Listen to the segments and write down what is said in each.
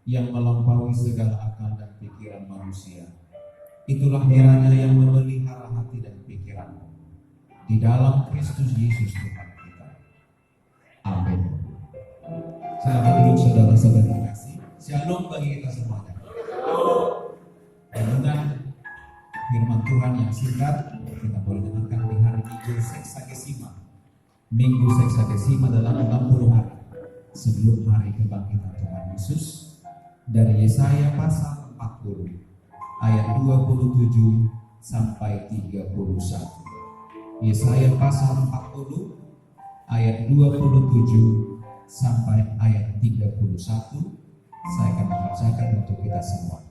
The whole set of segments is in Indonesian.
yang melampaui segala akal dan pikiran manusia. Itulah kiranya yang memelihara hati dan pikiran di dalam Kristus Yesus Tuhan kita. Amin. Selamat duduk saudara-saudara terkasih. Shalom bagi kita semuanya. Dan firman Tuhan yang singkat kita boleh dengarkan di hari Minggu Seksagesima. Minggu Seksagesima dalam 60 hari sebelum hari kebangkitan Tuhan Yesus. Dari Yesaya pasal 40 ayat 27 sampai 31. Yesaya pasal 40 ayat 27 sampai ayat 31. Saya akan membacakan untuk kita semua.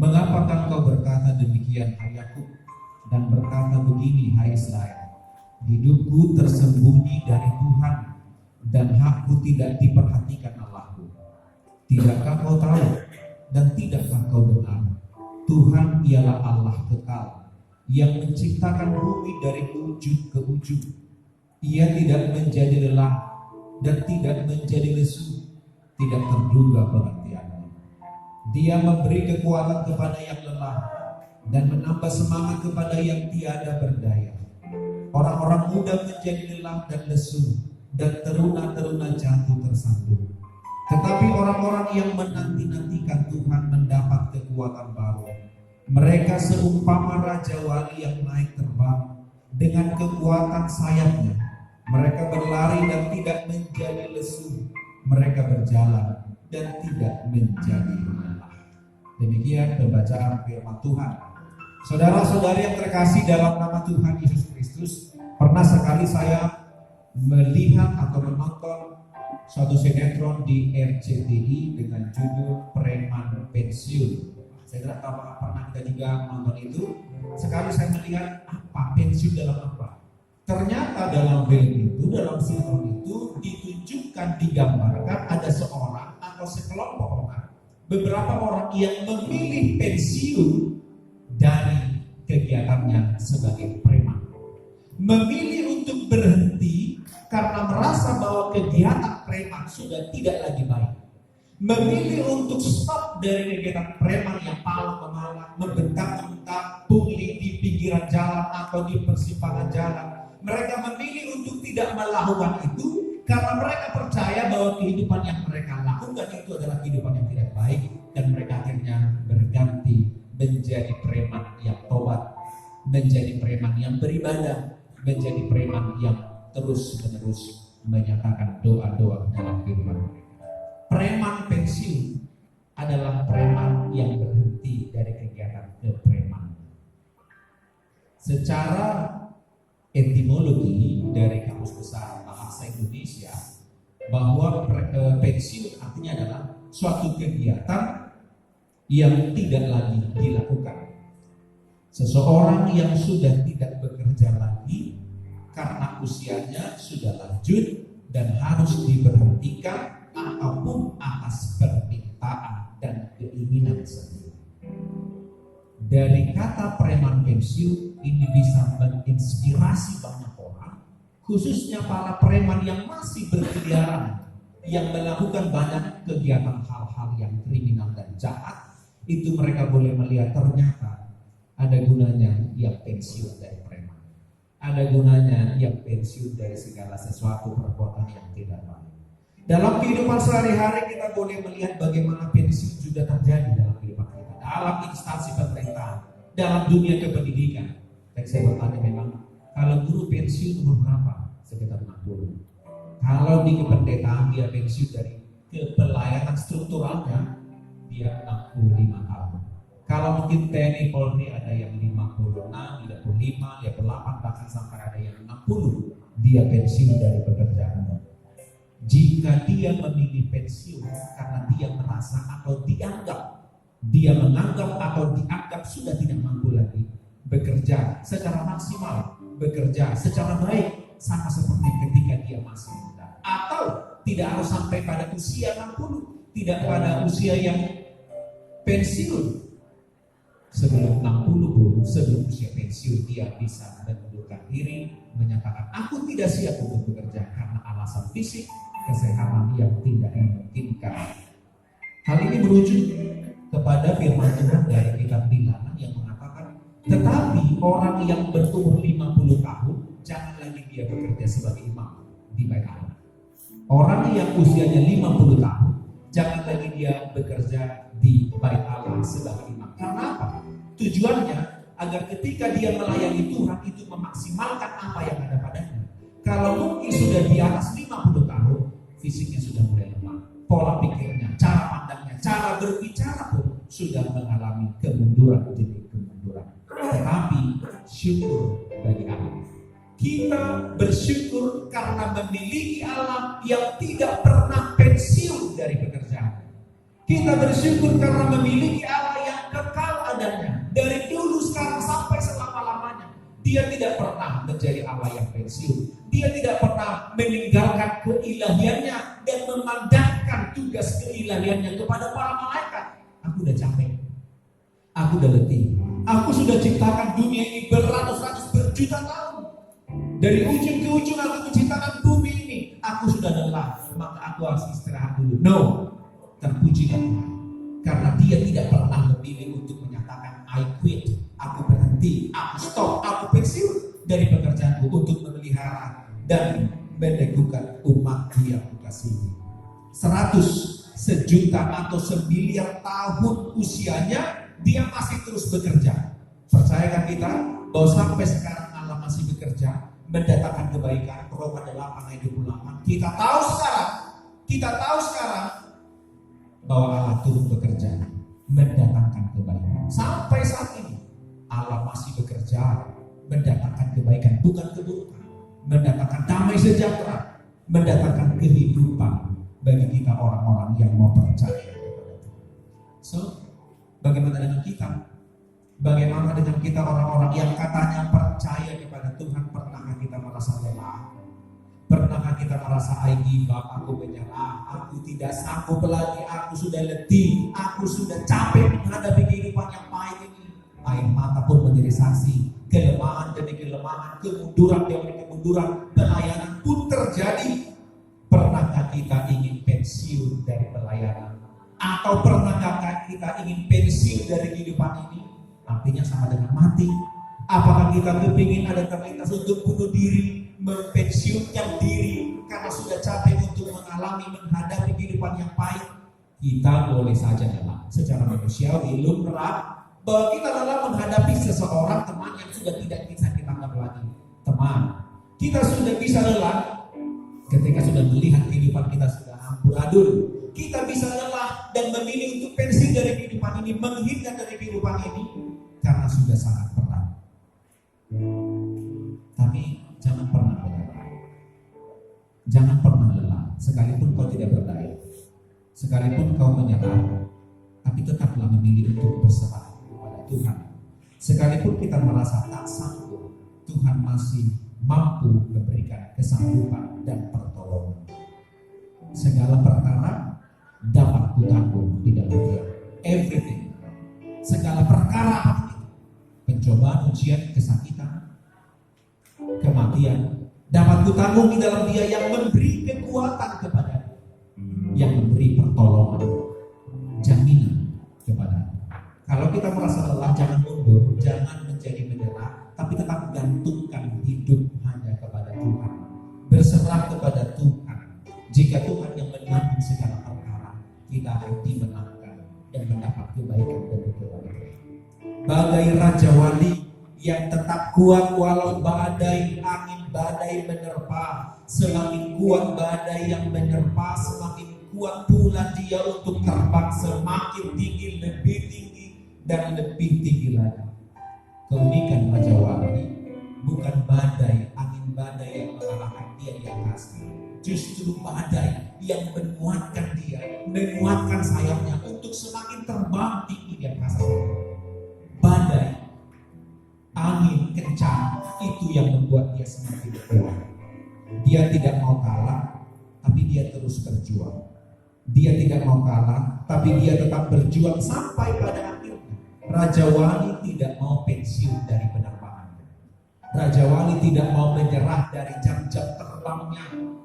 Mengapakah kau berkata demikian, hai Yakub, dan berkata begini, hai Israel? Hidupku tersembunyi dari Tuhan, dan hakku tidak diperhatikan Allahku. Tidakkah kau tahu dan tidakkah kau dengar? Tuhan ialah Allah kekal, yang menciptakan bumi dari ujung ke ujung. Ia tidak menjadi lelah dan tidak menjadi lesu, tidak terduga pengertiannya. Dia memberi kekuatan kepada yang lelah dan menambah semangat kepada yang tiada berdaya. Orang-orang muda menjadi lelah dan lesu, dan teruna-teruna jatuh tersandung. Tetapi orang-orang yang menanti-nantikan Tuhan mendapat kekuatan baru. Mereka seumpama raja wali yang naik terbang dengan kekuatan sayapnya. Mereka berlari dan tidak menjadi lesu. Mereka berjalan dan tidak menjadi lelah. Demikian pembacaan firman Tuhan. Saudara-saudari yang terkasih dalam nama Tuhan Yesus Kristus, pernah sekali saya melihat atau menonton suatu sinetron di RCTI dengan judul Preman Pensiun. Saya tidak tahu apakah pernah kita juga nonton itu. Sekali saya melihat apa pensiun dalam apa. Ternyata dalam film itu, dalam sinetron itu ditunjukkan, digambarkan ada seorang atau sekelompok orang, beberapa orang yang memilih pensiun dari kegiatannya sebagai preman. Memilih untuk berhenti karena merasa bahwa kegiatan preman sudah tidak lagi baik. Memilih untuk stop dari kegiatan preman yang malam-malam membentak-bentak, pungli di pinggiran jalan atau di persimpangan jalan. Mereka memilih untuk tidak melakukan itu karena mereka percaya bahwa kehidupan yang mereka lakukan itu adalah kehidupan yang tidak baik, dan mereka akhirnya berganti menjadi preman yang tobat, menjadi preman yang beribadah, menjadi preman yang terus-menerus menyatakan doa-doa dalam kehidupan mereka. Preman pensiun adalah preman yang berhenti dari kegiatan kepreman. Secara etimologi dari Kamus Besar Bahasa Indonesia, bahwa pensiun artinya adalah suatu kegiatan yang tidak lagi dilakukan. Seseorang yang sudah tidak bekerja lagi karena usianya sudah lanjut dan harus diberhentikan ataupun atas permintaan dan keinginan sendiri. Dari kata preman pensiun ini bisa menginspirasi banyak orang, khususnya para preman yang masih berkeliaran, yang melakukan banyak kegiatan hal-hal yang kriminal dan jahat. Itu mereka boleh melihat ternyata ada gunanya yang pensiun dari preman. Ada gunanya yang pensiun dari segala sesuatu perbuatan yang tidak baik. Dalam kehidupan sehari-hari kita boleh melihat bagaimana pensiun juga terjadi dalam kehidupan kita, dalam instansi pemerintahan, dalam dunia kependidikan. Dan saya bertanya, memang kalau guru pensiun umur berapa? Sekitar 60. Kalau di kependetaan dia pensiun dari kepelayanan strukturalnya, dia 65 tahun. Kalau mungkin TNI Polri ada yang 56, 55, 58, bahkan sampai ada yang 60, dia pensiun dari pekerjaannya. Jika dia memilih pensiun karena dia merasa atau dia menganggap atau dianggap sudah tidak mampu lagi bekerja secara maksimal, bekerja secara baik, sama seperti ketika dia masih muda, atau tidak harus sampai pada usia 60, tidak pada usia yang pensiun. Sebelum 60, sebelum usia pensiun, dia bisa mengundurkan diri, menyatakan aku tidak siap untuk bekerja karena alasan fisik, kesehatan yang tidak memungkinkan ini merujuk kepada firman Tuhan dari kitab Bilangan yang mengatakan, tetapi orang yang berumur 50 tahun jangan lagi dia bekerja sebagai imam di bait Allah. Orang yang usianya 50 tahun jangan lagi dia bekerja di bait Allah sebagai imam. Karena apa? Tujuannya agar ketika dia melayani Tuhan itu memaksimalkan apa yang ada padanya. Kalau mungkin sudah di atas 50 tahun, fisiknya sudah mulai lemah, pola pikirnya, cara pandangnya, cara berbicara pun sudah mengalami kemunduran demi kemunduran. Tetapi syukur bagi Allah, kita bersyukur karena memiliki Allah yang tidak pernah pensiun dari pekerjaan. Kita bersyukur karena memiliki Allah yang kekal adanya dari dulu, sekarang, sampai selama-lamanya. Dia tidak pernah menjadi Allah yang pensiun. Dia tidak pernah meninggalkan keilahiannya dan memandangkan tugas keilahiannya kepada para malaikat. Aku udah capek, aku udah letih, aku sudah ciptakan dunia ini beratus-ratus berjuta tahun. Dari ujung ke ujung aku menciptakan bumi ini. Aku sudah lelah, maka aku harus istirahat dulu. No, terpujilah Tuhan, karena dia tidak pernah memilih untuk menyatakan I quit, aku berhenti, aku stop, aku pensiun dari pekerjaanku untuk memelihara dan meneguhkan umat yang kukasihi. 100, sejuta atau semiliar tahun usianya, dia masih terus bekerja. Percayakan kita bahwa sampai sekarang Allah masih bekerja, mendatangkan kebaikan. Roma 8 ayat 28. Kita tahu sekarang bahwa Allah turut bekerja mendatangkan kebaikan. Sampai saat ini Allah masih bekerja mendatangkan kebaikan, bukan keburukan, mendatangkan damai sejahtera, mendatangkan kehidupan bagi kita orang-orang yang mau percaya kepada Tuhan. So, bagaimana dengan kita? Bagaimana dengan kita orang-orang yang katanya percaya kepada Tuhan? Pernahkah kita merasa lelah? Pernahkah kita merasa I give up, aku menyerah, aku tidak sanggup lagi, aku sudah letih, aku sudah capek menghadapi kehidupan yang pahit ini. Air mata pun menjadi saksi, kelemahan demi kelemahan, kemunduran demi kemunduran, pelayanan pun terjadi. Pernahkah kita ingin pensiun dari pelayanan? Atau pernahkah kita ingin pensiun dari kehidupan ini? Artinya sama dengan mati. Apakah kita kepingin ada terlintas untuk bunuh diri, mempensiunkan diri karena sudah capek untuk menghadapi kehidupan yang pahit? Kita boleh saja lelah secara manusiawi, lumrah, bahwa kita lelah menghadapi seseorang teman yang sudah tidak bisa kita anggap lagi teman. Kita sudah bisa lelah ketika sudah melihat kehidupan kita sudah amburadul. Kita bisa lelah dan memilih untuk pensiun dari kehidupan ini, menghindar dari kehidupan ini karena sudah sangat berat. Tapi jangan pernah lelah. Jangan pernah lelah, sekalipun kau tidak berdaya, sekalipun kau menyerah, tapi tetaplah memilih untuk berserah kepada Tuhan. Sekalipun kita merasa tak sanggup, Tuhan masih mampu memberikan kesanggupan dan pertolongan. Segala perkara dapat kutanggung di dalam Dia. Everything, segala perkara, pencobaan, ujian, kesakitan, kematian, dapat kutanggung di dalam Dia yang memberi kekuatan kepada, yang memberi pertolongan, jaminan kepada. Kalau kita merasa lelah, jangan mundur, jangan menjadi menyerah, tapi tetap gantungkan hidup hanya kepada Tuhan. Berserah kepada Tuhan. Jika Tuhan yang menanggung segala perkara, kita akan dimenangkan dan mendapat kebaikan demi kebaikan. Bagai Raja Wali yang tetap kuat walau badai, angin badai menerpa. Semakin kuat badai yang menerpa, semakin kuat pula dia untuk terbang semakin tinggi, lebih tinggi dan lebih tinggi lagi. Keunikan Raja Wali bukan badai, angin badai yang mengalahkan dia di atasnya. Justru badai yang menguatkan dia, menguatkan sayapnya untuk semakin terbang tinggi di atasnya. Badai, angin kencang itu yang membuat dia semakin kuat. Dia tidak mau kalah, tapi dia terus berjuang. Dia tidak mau kalah, tapi dia tetap berjuang sampai pada akhirnya. Raja Wali tidak mau pensiun dari penerbangannya. Raja Wali tidak mau menyerah dari jam-jam terbangnya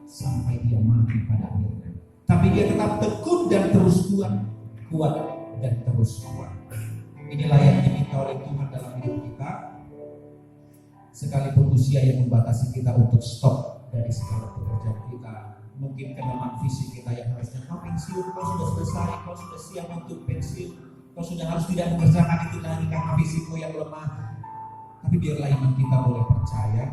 sampai dia mati pada akhirnya. Tapi dia tetap tekun dan terus kuat. kuat dan terus kuat. Inilah yang diminta oleh Tuhan dalam hidup kita. Sekalipun usia yang membatasi kita untuk stop dari segala pekerjaan kita, mungkin kelemahan fisik kita yang harusnya kau pensiun, kau sudah selesai, kau sudah siap untuk pensiun, kau sudah harus tidak mengerjakan itu lagi karena fisikmu yang lemah. Tapi biarlah iman kita boleh percaya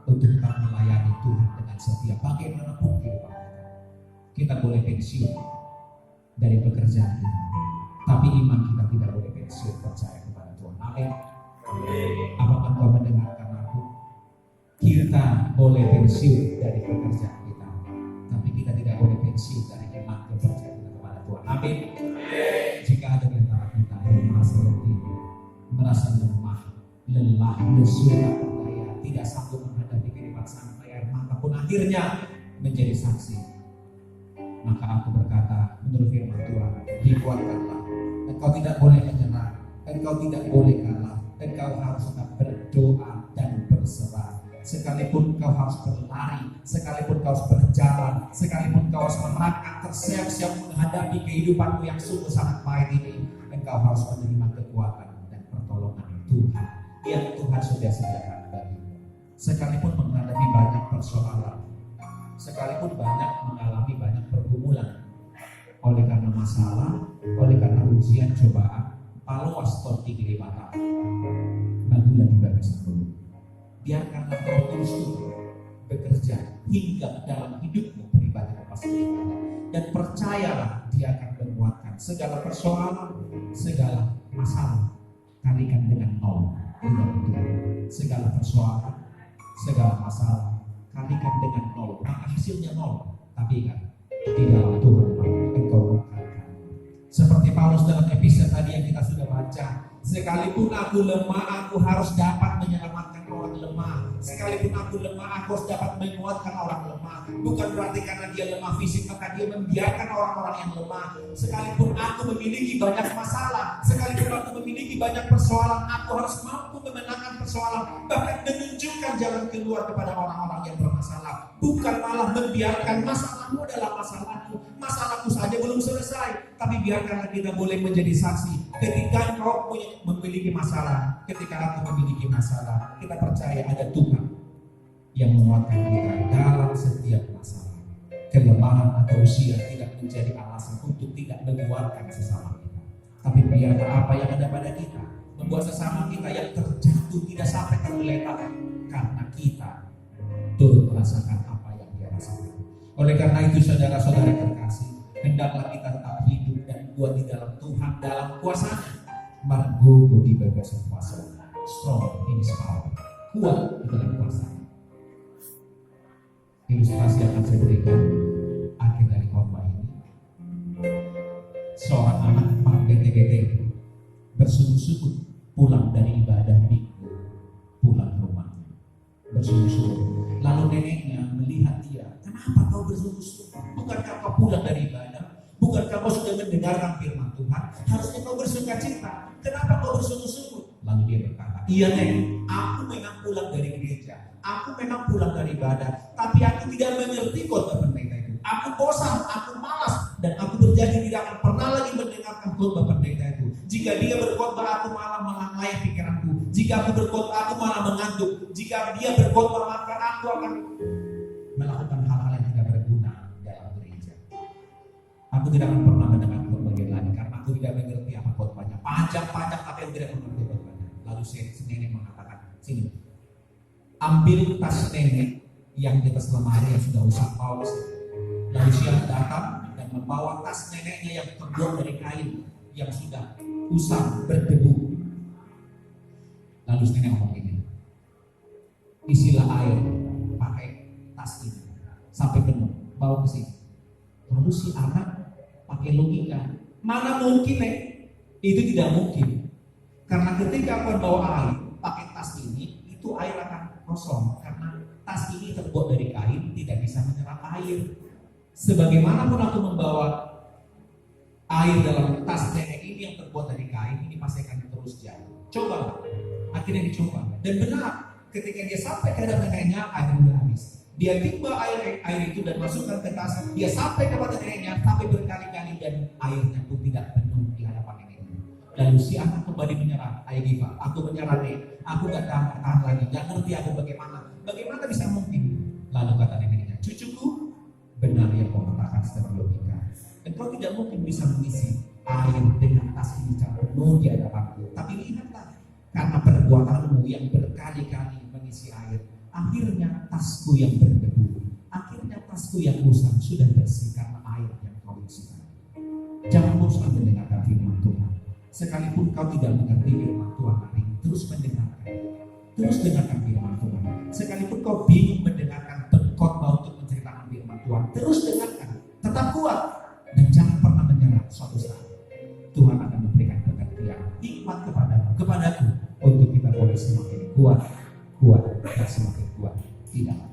untuk tetap melayani Tuhan dengan setia bagaimanapun kehidupan kita. Kita boleh pensiun dari pekerjaan kita, tapi iman kita tidak boleh pensiun percaya kepada Tuhan. Amin. Apakah kau mendengarkan aku? Kita boleh pensiun dari pekerjaan kita, tapi kita tidak boleh pensiun dari iman kepercayaan kita kepada Tuhan. Amin. Jika ada di antara kita yang merasa letih, merasa lemah, lelah, lesu, tak berdaya, tidak sanggup menghadapi kehidupan sampai air mata pun akhirnya menjadi saksi, maka aku berkata menurut firman Tuhan, dikuatkanlah. Engkau tidak boleh menyerah, engkau tidak boleh kalah, engkau harus tetap berdoa dan berserah. Sekalipun kau harus berlari, sekalipun kau harus berjalan, sekalipun kau harus merangkak tersiap-siap menghadapi kehidupanmu yang sungguh sangat pahit ini, engkau harus menerima kekuatan dan pertolongan Tuhan yang Tuhan sudah sediakan bagimu. Sekalipun menghadapi banyak persoalan, sekalipun mengalami banyak pergumulan, oleh karena masalah, oleh karena ujian, cobaan, paluas torti di mata, bangunlah di bagas dulu. Biarkanlah Roh Kudus bekerja hingga dalam hidupmu pribadi lepas ibadah, dan percayalah Dia akan menguatkan segala persoalan, segala masalah. Kalikan dengan nol, segala persoalan, segala masalah, kalikan dengan nol. Maka hasilnya nol. Tapi kan di dalam Tuhan engkau mengatakan, seperti Paulus dalam episode tadi yang kita sudah baca, sekalipun aku lemah, aku harus dapat menyelamatkan orang lemah. Sekalipun aku lemah, aku harus dapat menguatkan orang lemah. Bukan berarti karena dia lemah fisik maka dia membiarkan orang-orang yang lemah. Sekalipun aku memiliki banyak masalah, sekalipun aku memiliki banyak persoalan, aku harus mampu memenangkan persoalan, bahkan menunjukkan jalan keluar kepada orang-orang yang bermasalah. Bukan malah membiarkan masalahmu adalah masalahku, masalahku saja belum selesai, tapi biarkanlah kita boleh menjadi saksi. Ketika engkau memiliki masalah, ketika aku memiliki masalah, kita percaya ada Tuhan yang menguatkan kita dalam setiap masalah. Kelemahan atau usia tidak menjadi alasan untuk tidak menguatkan sesama kita. Tapi biarlah apa yang ada pada kita membuat sesama kita yang terjatuh tidak sampai tergeletak, karena kita turut merasakan apa yang dia rasakan. Oleh karena itu saudara-saudara terkasih, hendaklah kita tetap hidup dan kuat di dalam Tuhan, dalam kuasa-Nya. Margo di bagas kuasa, strong in His power, kuat di dalam kuasa-Nya. Ilustrasi akan saya berikan akhir dari khotbah ini. Seorang anak bete bersungguh-sungguh pulang dari ibadah minggu, pulang ke rumahnya bersungguh-sungguh. Lalu neneknya melihat dia, kenapa kau bersungguh-sungguh? Bukankah kau pulang dari ibadah? Bukankah kau sudah mendengarkan firman Tuhan? Harusnya kau bersukacita. Kenapa kau bersungguh-sungguh? Lalu dia berkata, iya Nek, aku memang pulang dari gereja, aku memang pulang dari ibadah, tapi aku tidak mengerti khotbah pendeta itu. Aku bosan, aku malas, dan aku berjanji tidak akan pernah lagi mendengarkan khotbah pendeta itu. Jika dia berkhotbah, aku malah melayani pikiranku. Jika aku berkhotbah, aku malah mengantuk. Jika dia berkhotbah, maka aku akan melakukan hal-hal yang tidak berguna dalam gereja. Aku tidak akan pernah mendengar khotbah dia lagi karena aku tidak mengerti apa khotbahnya. Panjang-panjang tapi aku tidak mengerti khotbahnya. Lalu si nenek mengatakan, sini, ambil tas nenek yang di atas lemari yang sudah usang Paulus. Lalu siapa datang dan membawa tas neneknya yang terbuat dari kain yang sudah usang berdebu. Lalu nenek ngomong ini, isilah air pakai tas ini sampai penuh, bawa ke sini. Lalu si anak pakai logika, mana mungkin Nek? Itu tidak mungkin, karena ketika kau bawa air pakai tas ini, itu air akan kosong karena tas ini terbuat dari kain, tidak bisa menyerap air. Sebagaimanapun aku membawa air dalam tas nenek ini yang terbuat dari kain, ini pasti akan terus jatuh. Coba, akhirnya dicoba, dan benar. Ketika dia sampai ke hadapan neneknya, air sudah habis. Dia timba air itu dan masukkan ke tas. Dia sampai kepada neneknya, sampai berkali-kali dan airnya pun tidak penuh di Lalu si anak kembali menyerah. I give up. Aku menyerah deh. Aku gak tahan lagi. Gak ngerti aku bagaimana. Bagaimana bisa mungkin? Lalu kata dirinya, cucuku, benar yang kau katakan secara logika. Engkau tidak mungkin bisa mengisi air dengan tas ini secara penuh di hadapanku. Tapi lihatlah, karena perbuatanmu yang berkali-kali mengisi air, akhirnya tasku yang berdebu, akhirnya tasku yang usang sudah bersih karena air yang kau isi. Jangan bosan mendengarkan firman Tuhan. Sekalipun kau tidak mengerti firman Tuhan hari ini, terus mendengarkan. Terus dengarkan firman Tuhan. Sekalipun kau bingung mendengarkan khotbah untuk menceritakan firman Tuhan, terus dengarkan. Tetap kuat dan jangan pernah menyerah. Suatu saat Tuhan akan memberikan berkat yang hikmat kepadaku untuk kita boleh semakin kuat dan semakin kuat di dalam